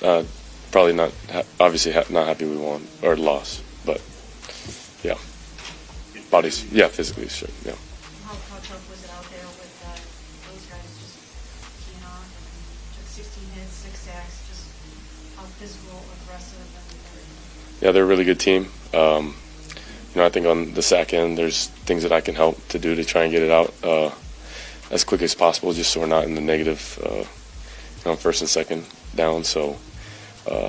Probably not. Obviously, not happy we won or lost, but yeah, bodies. Yeah, physically, sure. Yeah. How tough was it out there with those guys just keying on and took 16 hits, 6 sacks, just how physical, aggressive, and Yeah, they're a really good team. I think on the sack end, there's things that I can help to do to try and get it out as quick as possible, just so we're not in the negative first and second down. So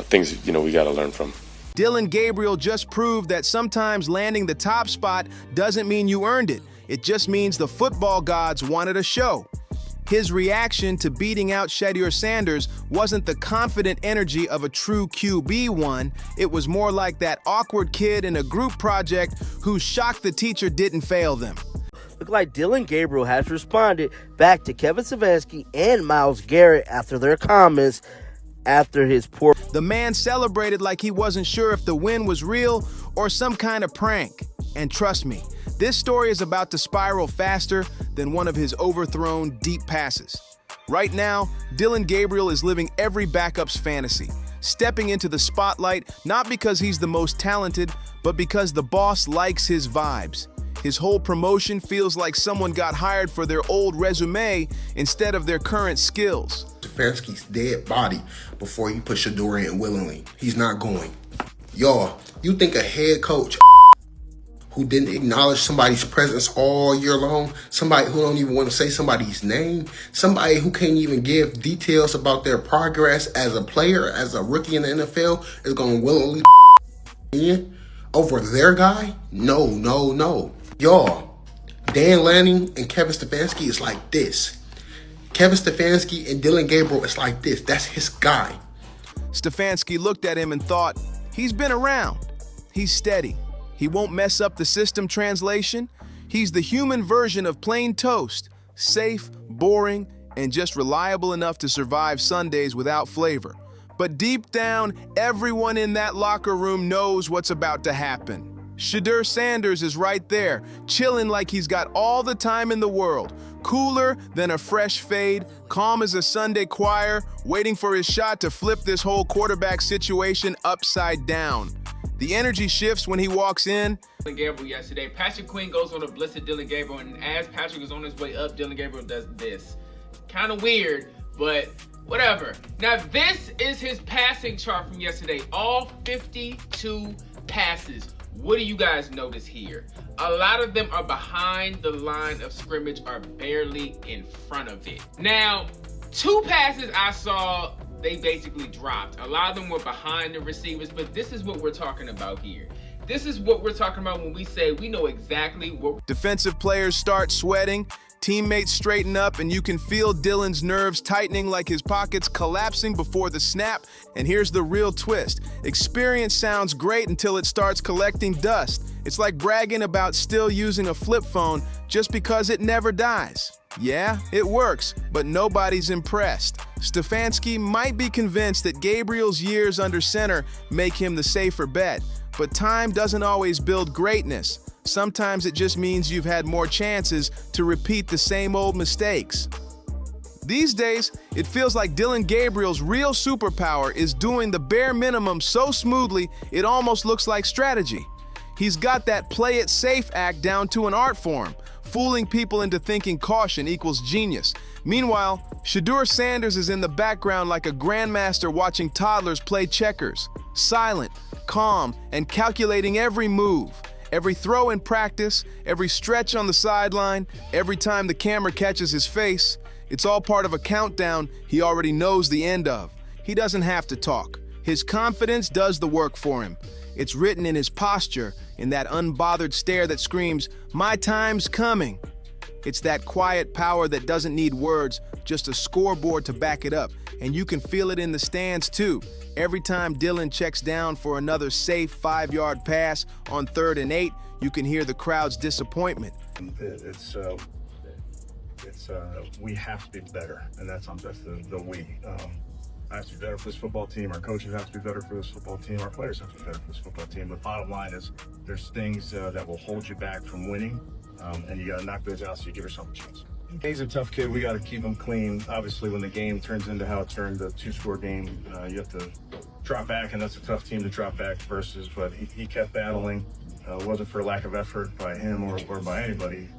things, we got to learn from. Dillon Gabriel just proved that sometimes landing the top spot doesn't mean you earned it. It just means the football gods wanted a show. His reaction to beating out Shedeur Sanders wasn't the confident energy of a true QB1. It was more like that awkward kid in a group project who's shocked the teacher didn't fail them. Look like Dillon Gabriel has responded back to Kevin Stefanski and Myles Garrett after their comments after his poor. The man celebrated like he wasn't sure if the win was real or some kind of prank. And trust me, this story is about to spiral faster than one of his overthrown deep passes. Right now, Dillon Gabriel is living every backup's fantasy, stepping into the spotlight not because he's the most talented, but because the boss likes his vibes. His whole promotion feels like someone got hired for their old resume instead of their current skills. Stefanski's dead body before you put Shedeur in willingly. He's not going. Y'all, you think a head coach who didn't acknowledge somebody's presence all year long, somebody who don't even want to say somebody's name, somebody who can't even give details about their progress as a player, as a rookie in the NFL, is going to willingly in over their guy? No, no, no. Y'all, Dan Lanning and Kevin Stefanski is like this. Kevin Stefanski and Dillon Gabriel is like this. That's his guy. Stefanski looked at him and thought, he's been around. He's steady. He won't mess up the system translation. He's the human version of plain toast, safe, boring, and just reliable enough to survive Sundays without flavor. But deep down, everyone in that locker room knows what's about to happen. Shedeur Sanders is right there, chilling like he's got all the time in the world, cooler than a fresh fade, calm as a Sunday choir, waiting for his shot to flip this whole quarterback situation upside down. The energy shifts when he walks in. Dillon Gabriel yesterday. Patrick Quinn goes on a blitz at Dillon Gabriel, and as Patrick is on his way up, Dillon Gabriel does this. Kind of weird, but whatever. Now, this is his passing chart from yesterday. All 52 passes. What do you guys notice here? A lot of them are behind the line of scrimmage, are barely in front of it. Now, 2 passes I saw, they basically dropped. A lot of them were behind the receivers, but this is what we're talking about here. This is what we're talking about when we say we know exactly what. Defensive players start sweating, teammates straighten up, and you can feel Dillon's nerves tightening like his pockets collapsing before the snap. And here's the real twist. Experience sounds great until it starts collecting dust. It's like bragging about still using a flip phone just because it never dies. Yeah, it works, but nobody's impressed. Stefanski might be convinced that Gabriel's years under center make him the safer bet, but time doesn't always build greatness. Sometimes it just means you've had more chances to repeat the same old mistakes. These days, it feels like Dillon Gabriel's real superpower is doing the bare minimum so smoothly it almost looks like strategy. He's got that play it safe act down to an art form, fooling people into thinking caution equals genius. Meanwhile, Shedeur Sanders is in the background like a grandmaster watching toddlers play checkers, silent, calm, and calculating every move. Every throw in practice, every stretch on the sideline, every time the camera catches his face, it's all part of a countdown he already knows the end of. He doesn't have to talk. His confidence does the work for him. It's written in his posture, in that unbothered stare that screams, "My time's coming." It's that quiet power that doesn't need words, just a scoreboard to back it up. And you can feel it in the stands too. Every time Dillon checks down for another safe 5-yard pass on 3rd and 8, you can hear the crowd's disappointment. We have to be better, and that's the we. I have to be better for this football team. Our coaches have to be better for this football team. Our players have to be better for this football team. The bottom line is there's things that will hold you back from winning, and you got to knock those out so you give yourself a chance. He's a tough kid. We got to keep him clean. Obviously, when the game turns into how it turned, a two-score game, you have to drop back, and that's a tough team to drop back versus. But he kept battling. It wasn't for lack of effort by him or by anybody.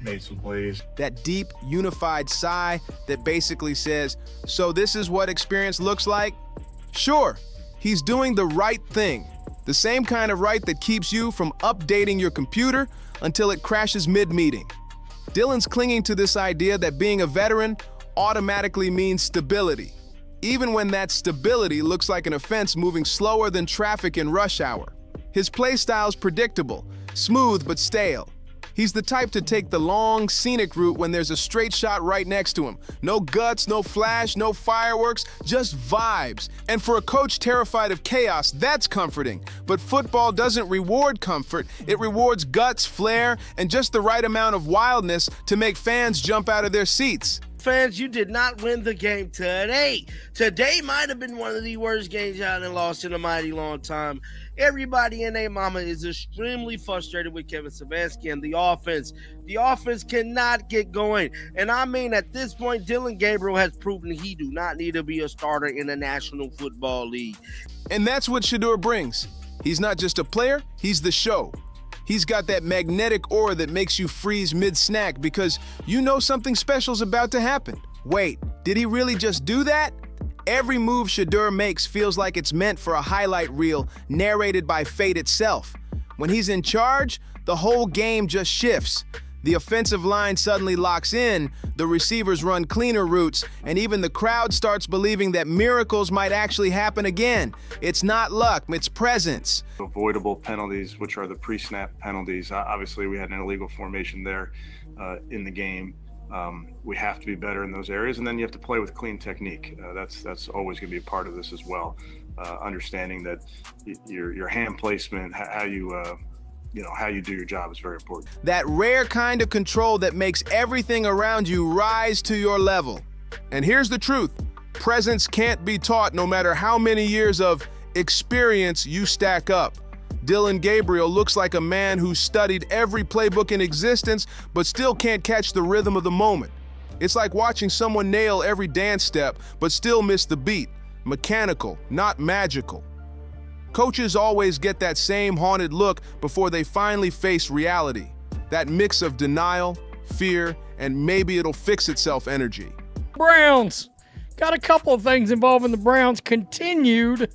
Made some plays. That deep, unified sigh that basically says, so this is what experience looks like? Sure, he's doing the right thing. The same kind of right that keeps you from updating your computer until it crashes mid-meeting. Dillon's clinging to this idea that being a veteran automatically means stability, even when that stability looks like an offense moving slower than traffic in rush hour. His play style's predictable, smooth but stale. He's the type to take the long, scenic route when there's a straight shot right next to him. No guts, no flash, no fireworks, just vibes. And for a coach terrified of chaos, that's comforting. But football doesn't reward comfort. It rewards guts, flair, and just the right amount of wildness to make fans jump out of their seats. Fans, you did not win the game today. Today might have been one of the worst games y'all done lost in a mighty long time. Everybody and their mama is extremely frustrated with Kevin Stefanski and the offense. The offense cannot get going. And I mean, at this point, Dillon Gabriel has proven he do not need to be a starter in the National Football League. And that's what Shedeur brings. He's not just a player, he's the show. He's got that magnetic aura that makes you freeze mid-snack because you know something special's about to happen. Wait, did he really just do that? Every move Shedeur makes feels like it's meant for a highlight reel narrated by fate itself. When he's in charge, the whole game just shifts. The offensive line suddenly locks in, the receivers run cleaner routes, and even the crowd starts believing that miracles might actually happen again. It's not luck, it's presence. Avoidable penalties, which are the pre-snap penalties. Obviously, we had an illegal formation there in the game. We have to be better in those areas, and then you have to play with clean technique. That's always going to be a part of this as well. Understanding that your hand placement, how you do your job is very important. That rare kind of control that makes everything around you rise to your level. And here's the truth. Presence can't be taught no matter how many years of experience you stack up. Dillon Gabriel looks like a man who studied every playbook in existence but still can't catch the rhythm of the moment. It's like watching someone nail every dance step but still miss the beat. Mechanical, not magical. Coaches always get that same haunted look before they finally face reality. That mix of denial, fear, and maybe it'll fix itself energy. Browns. Got a couple of things involving the Browns. Continued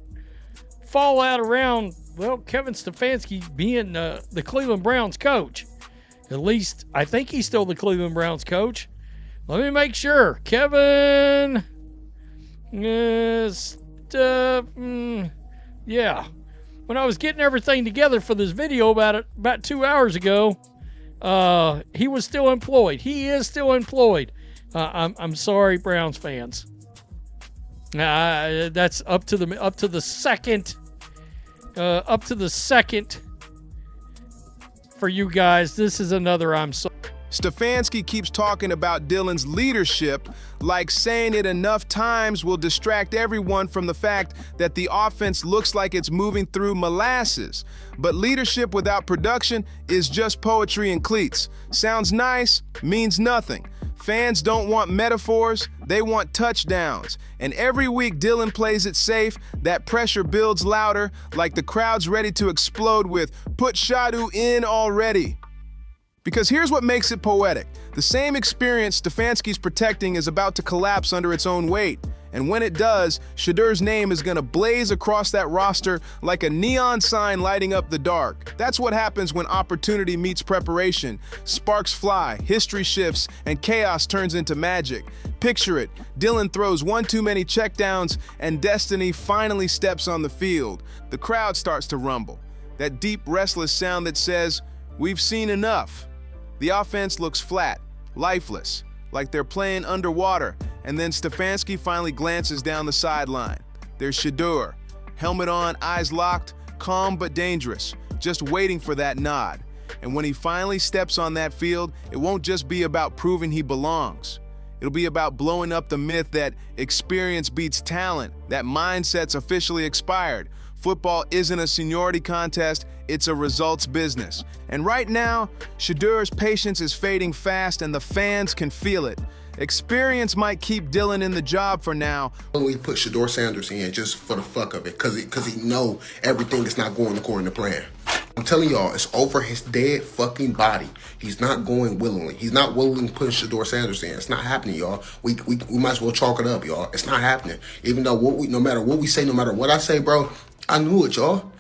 fallout around, well, Kevin Stefanski being the Cleveland Browns coach. At least, I think he's still the Cleveland Browns coach. Let me make sure. Kevin yeah. When I was getting everything together for this video about 2 hours ago, he was still employed. He is still employed. I'm sorry, Browns fans. That's up to the second for you guys. This is another I'm sorry. Stefanski keeps talking about Dillon's leadership like saying it enough times will distract everyone from the fact that the offense looks like it's moving through molasses. But leadership without production is just poetry and cleats. Sounds nice, means nothing. Fans don't want metaphors, they want touchdowns. And every week Dillon plays it safe, that pressure builds louder, like the crowd's ready to explode with, "Put Shadeur in already." Because here's what makes it poetic. The same experience Stefanski's protecting is about to collapse under its own weight. And when it does, Shadeur's name is gonna blaze across that roster like a neon sign lighting up the dark. That's what happens when opportunity meets preparation. Sparks fly, history shifts, and chaos turns into magic. Picture it, Dillon throws one too many checkdowns, and destiny finally steps on the field. The crowd starts to rumble. That deep, restless sound that says, "We've seen enough." The offense looks flat, lifeless, like they're playing underwater, and then Stefanski finally glances down the sideline. There's Shedeur, helmet on, eyes locked, calm but dangerous, just waiting for that nod. And when he finally steps on that field, it won't just be about proving he belongs. It'll be about blowing up the myth that experience beats talent, that mindset's officially expired. Football isn't a seniority contest, it's a results business. And right now, Shedeur's patience is fading fast and the fans can feel it. Experience might keep Dillon in the job for now. We put Shedeur Sanders in just for the fuck of it, cause he know everything is not going according to plan. I'm telling y'all, it's over his dead fucking body. He's not going willingly. He's not willingly putting Shedeur Sanders in. It's not happening, y'all. We might as well chalk it up, y'all. It's not happening. Even though no matter what we say, no matter what I say, bro, I knew it, y'all.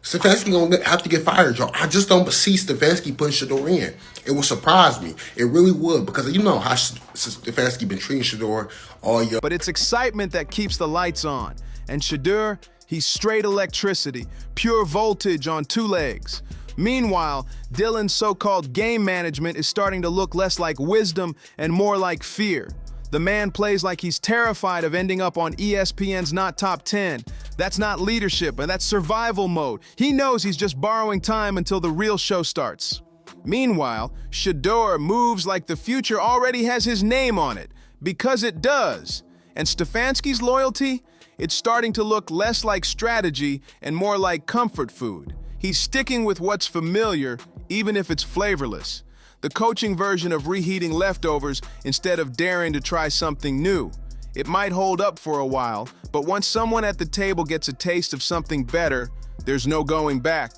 Stefanski gonna have to get fired, y'all. I just don't see Stefanski putting Shedeur in. It would surprise me. It really would, because you know how Stefanski been treating Shedeur all year. But it's excitement that keeps the lights on. And Shedeur, he's straight electricity, pure voltage on two legs. Meanwhile, Dillon's so-called game management is starting to look less like wisdom and more like fear. The man plays like he's terrified of ending up on ESPN's Not Top 10. That's not leadership, and that's survival mode. He knows he's just borrowing time until the real show starts. Meanwhile, Shedeur moves like the future already has his name on it, because it does. And Stefanski's loyalty? It's starting to look less like strategy and more like comfort food. He's sticking with what's familiar, even if it's flavorless. The coaching version of reheating leftovers instead of daring to try something new. It might hold up for a while, but once someone at the table gets a taste of something better, there's no going back.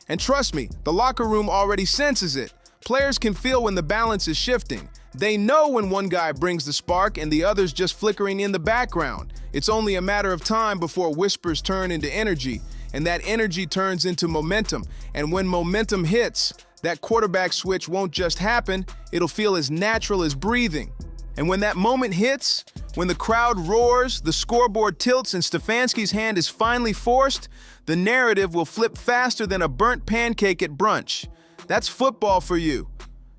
And trust me, the locker room already senses it. Players can feel when the balance is shifting. They know when one guy brings the spark and the other's just flickering in the background. It's only a matter of time before whispers turn into energy, and that energy turns into momentum. And when momentum hits, that quarterback switch won't just happen, it'll feel as natural as breathing. And when that moment hits, when the crowd roars, the scoreboard tilts, and Stefanski's hand is finally forced, the narrative will flip faster than a burnt pancake at brunch. That's football for you.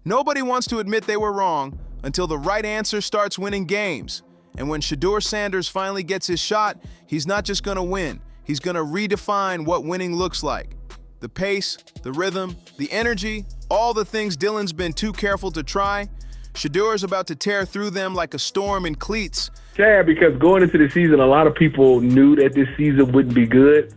Nobody wants to admit they were wrong until the right answer starts winning games. And when Shedeur Sanders finally gets his shot, he's not just gonna win, he's gonna redefine what winning looks like. The pace, the rhythm, the energy, all the things Dillon's been too careful to try, Shedeur's about to tear through them like a storm in cleats. Sad because going into the season, a lot of people knew that this season wouldn't be good,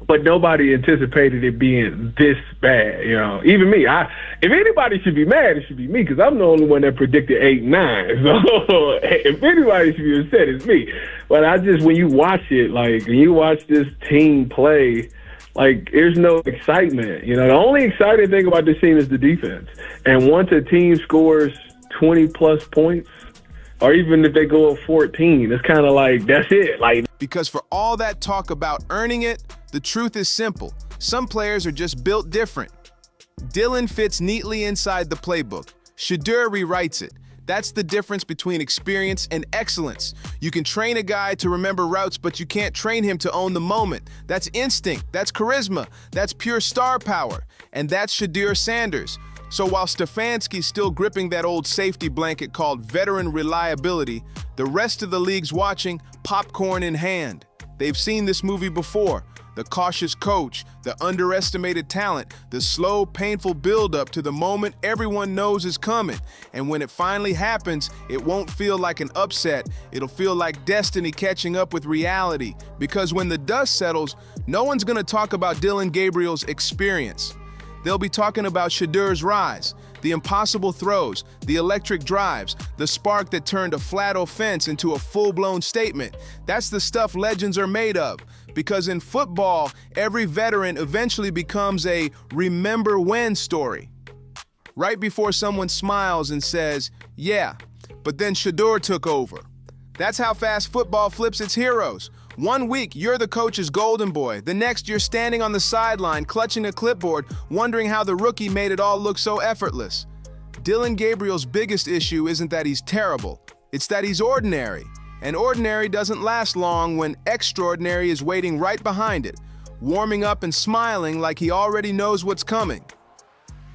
but nobody anticipated it being this bad. You know, even me. If anybody should be mad, it should be me because I'm the only one that predicted 8-9. So if anybody should be upset, it's me. But when you watch it, like when you watch this team play, like, there's no excitement. You know, the only exciting thing about this team is the defense. And once a team scores 20-plus points, or even if they go up 14, it's kind of like, that's it. Like, because for all that talk about earning it, the truth is simple. Some players are just built different. Dillon fits neatly inside the playbook. Shedeur rewrites it. That's the difference between experience and excellence. You can train a guy to remember routes, but you can't train him to own the moment. That's instinct, that's charisma, that's pure star power, and that's Shedeur Sanders. So while Stefanski's still gripping that old safety blanket called veteran reliability, the rest of the league's watching, popcorn in hand. They've seen this movie before. The cautious coach, the underestimated talent, the slow, painful build-up to the moment everyone knows is coming. And when it finally happens, it won't feel like an upset. It'll feel like destiny catching up with reality. Because when the dust settles, no one's gonna talk about Dillon Gabriel's experience. They'll be talking about Shedeur's rise, the impossible throws, the electric drives, the spark that turned a flat offense into a full-blown statement. That's the stuff legends are made of. Because in football, every veteran eventually becomes a remember when story. Right before someone smiles and says, yeah, but then Shedeur took over. That's how fast football flips its heroes. 1 week, you're the coach's golden boy. The next, you're standing on the sideline, clutching a clipboard, wondering how the rookie made it all look so effortless. Dillon Gabriel's biggest issue isn't that he's terrible. It's that he's ordinary. And ordinary doesn't last long when extraordinary is waiting right behind it, warming up and smiling like he already knows what's coming.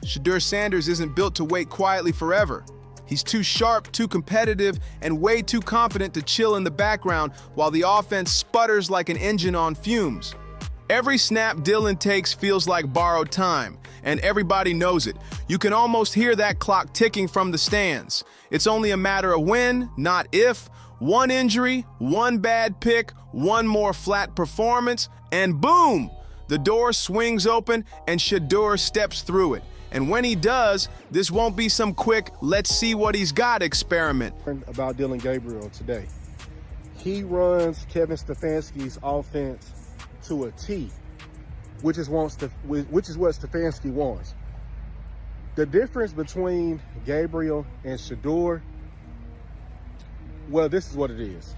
Shedeur Sanders isn't built to wait quietly forever. He's too sharp, too competitive, and way too confident to chill in the background while the offense sputters like an engine on fumes. Every snap Dillon takes feels like borrowed time, and everybody knows it. You can almost hear that clock ticking from the stands. It's only a matter of when, not if. One injury, one bad pick, one more flat performance, and boom! The door swings open and Shedeur steps through it. And when he does, this won't be some quick, let's see what he's got experiment. About Dillon Gabriel today. He runs Kevin Stefanski's offense to a T, which is what Stefanski wants. The difference between Gabriel and Shedeur, well, this is what it is.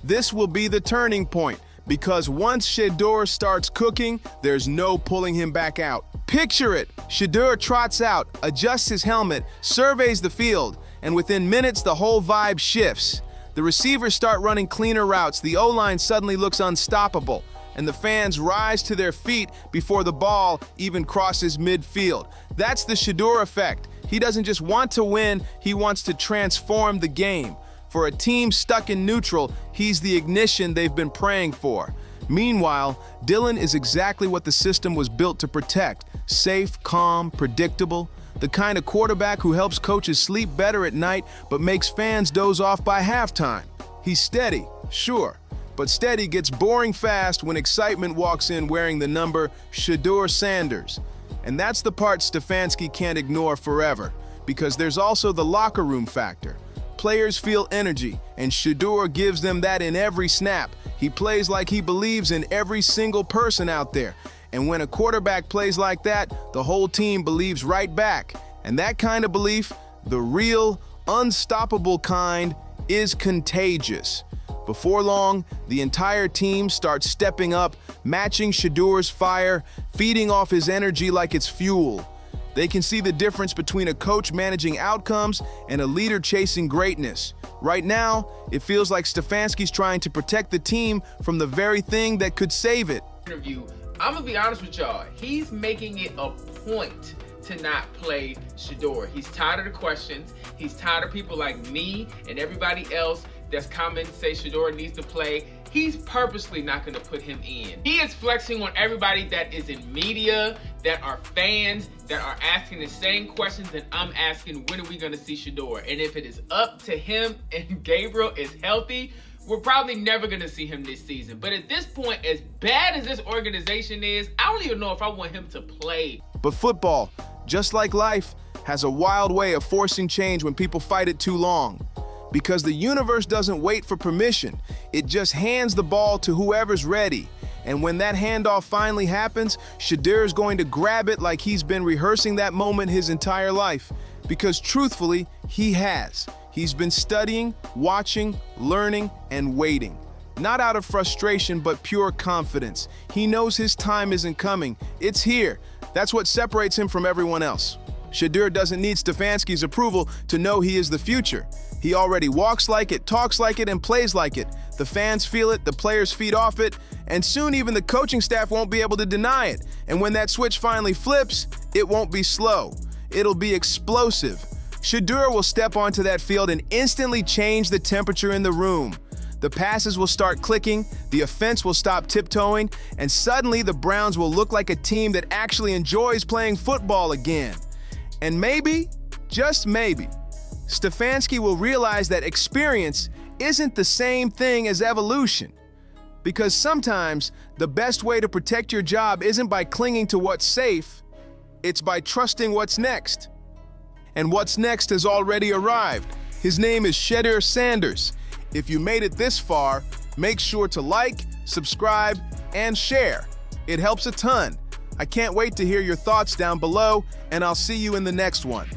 This will be the turning point, because once Shedeur starts cooking, there's no pulling him back out. Picture it. Shedeur trots out, adjusts his helmet, surveys the field, and within minutes the whole vibe shifts. The receivers start running cleaner routes, the O-line suddenly looks unstoppable, and the fans rise to their feet before the ball even crosses midfield. That's the Shedeur effect. He doesn't just want to win, he wants to transform the game. For a team stuck in neutral, he's the ignition they've been praying for. Meanwhile, Dillon is exactly what the system was built to protect. Safe, calm, predictable. The kind of quarterback who helps coaches sleep better at night but makes fans doze off by halftime. He's steady, sure, but steady gets boring fast when excitement walks in wearing the number Shedeur Sanders. And that's the part Stefanski can't ignore forever, because there's also the locker room factor. Players feel energy, and Shedeur gives them that in every snap. He plays like he believes in every single person out there. And when a quarterback plays like that, the whole team believes right back. And that kind of belief, the real, unstoppable kind, is contagious. Before long, the entire team starts stepping up, matching Shedeur's fire, feeding off his energy like it's fuel. They can see the difference between a coach managing outcomes and a leader chasing greatness. Right now, it feels like Stefanski's trying to protect the team from the very thing that could save it. I'm gonna be honest with y'all. He's making it a point to not play Shedeur. He's tired of the questions. He's tired of people like me and everybody else that's commenting say Shedeur needs to play. He's purposely not gonna put him in. He is flexing on everybody that is in media, that are fans, that are asking the same questions that I'm asking, when are we gonna see Shedeur? And if it is up to him and Gabriel is healthy, we're probably never going to see him this season. But at this point, as bad as this organization is, I don't even know if I want him to play. But football, just like life, has a wild way of forcing change when people fight it too long. Because the universe doesn't wait for permission. It just hands the ball to whoever's ready. And when that handoff finally happens, Shedeur is going to grab it like he's been rehearsing that moment his entire life. Because truthfully, he has. He's been studying, watching, learning, and waiting. Not out of frustration, but pure confidence. He knows his time isn't coming. It's here. That's what separates him from everyone else. Shedeur doesn't need Stefanski's approval to know he is the future. He already walks like it, talks like it, and plays like it. The fans feel it, the players feed off it, and soon even the coaching staff won't be able to deny it. And when that switch finally flips, it won't be slow. It'll be explosive. Shedeur will step onto that field and instantly change the temperature in the room. The passes will start clicking, the offense will stop tiptoeing, and suddenly the Browns will look like a team that actually enjoys playing football again. And maybe, just maybe, Stefanski will realize that experience isn't the same thing as evolution. Because sometimes the best way to protect your job isn't by clinging to what's safe, it's by trusting what's next. And what's next has already arrived. His name is Shedeur Sanders. If you made it this far, make sure to like, subscribe, and share. It helps a ton. I can't wait to hear your thoughts down below, and I'll see you in the next one.